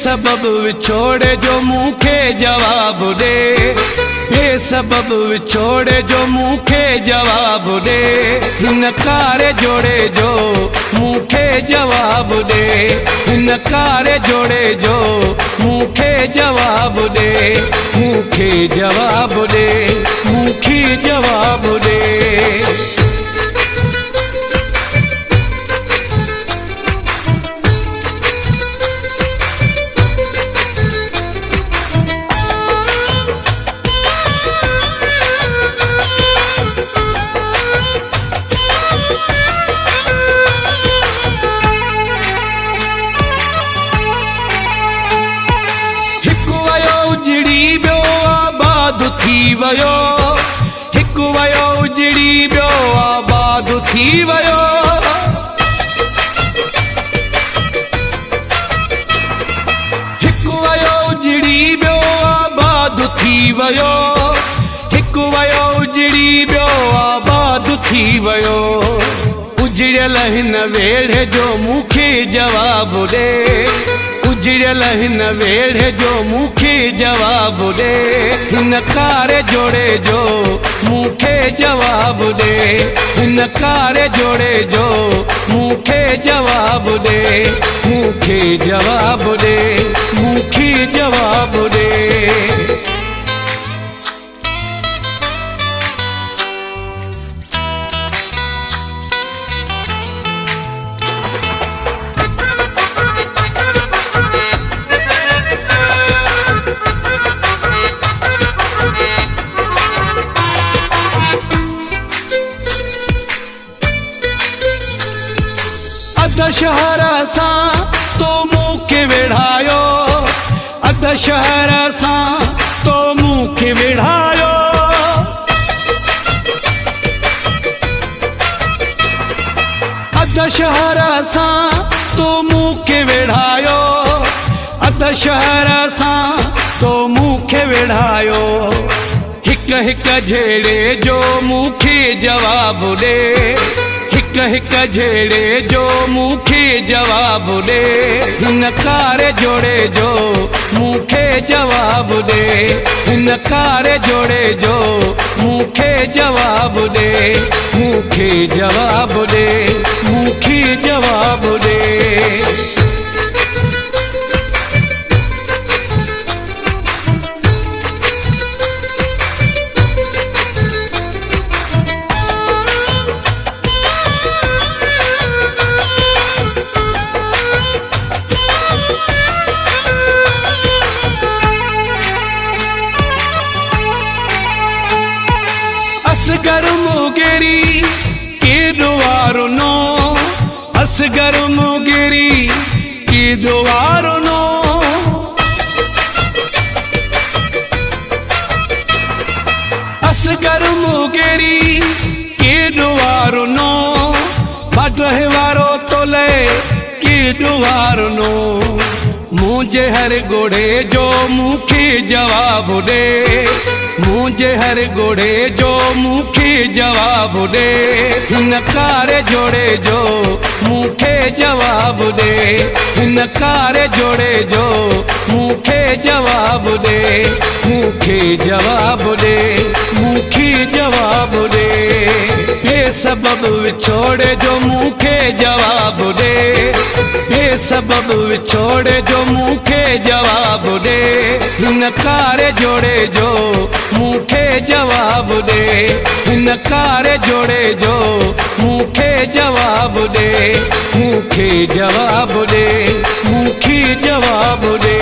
बेसबब विछोड़े जो मूंखे जवाब दे, बेसबब विछोड़े जो मूंखे जवाब दे, हिन कारे जोड़े जो मूंखे जवाब दे, हिन कारे जोड़े जो मूंखे जवाब दे, मूंखे जवाब दे, मूंखे जवाब दे। उजड़ी बियो आबाद थी वयो, हिकु वयो उजड़ी बियो आबाद थी वयो, हिकु वयो उजड़ी बियो आबाद थी वयो, हिकु वयो उजड़ी बियो आबाद थी वयो। उजड़ियल हिन वेढ़े जो मूंखे जवाब दे, उजड़ियल हिन वेढ़े जो मूंखे जवाब दे, हिन कारे जोड़े जो मूंखे जवाब दे, हिन कारे जोड़े जो मूंखे जवाब दे, मूंखे जवाब दे, मूंखे जवाब दे। अध शहर सां तो मूंखे विढ़ायो, अध शहर सां तो मूंखे विढ़ायो, अध शहर सां तो मूंखे विढ़ायो, अध शहर सां तो मूंखे विढ़ायो। हिक हिक झेड़े जो मूंखे जवाब दे, हिक हिक झेड़े जो मूंखे जवाब दे, हिन कारे जोड़े जो मूंखे जवाब दे, हिन कारे जोड़े जो मूंखे जवाब दे, मूंखे जवाब दे, मूंखे जवाब दे। असगर मुगेरी के दुआरो नो, असगर मुगेरी के दुआरो नो, असगर मुगेरी के दुआरो नो, बाटहे वारो तोले के दुआरो नो। मुझे हर गोड़े जो मूंखे जवाब दे, मुझे हर गोड़े जो मूंखे जवाब दे, हिन कारे जोड़े जो मूंखे जवाब दे, हिन कारे जोड़े जो मूंखे जवाब दे, मूंखे जवाब दे, मूंखे जवाब दे। बेसबब विछोड़े जो मूंखे जवाब दे, बेसबब विछोड़े जो मूंखे जवाब दे, हिन कारे जोड़े जो मूंखे जवाब दे, हिन कारे जोड़े जो मूंखे जवाब दे, मूंखे जवाब दे, मूंखे जवाब दे।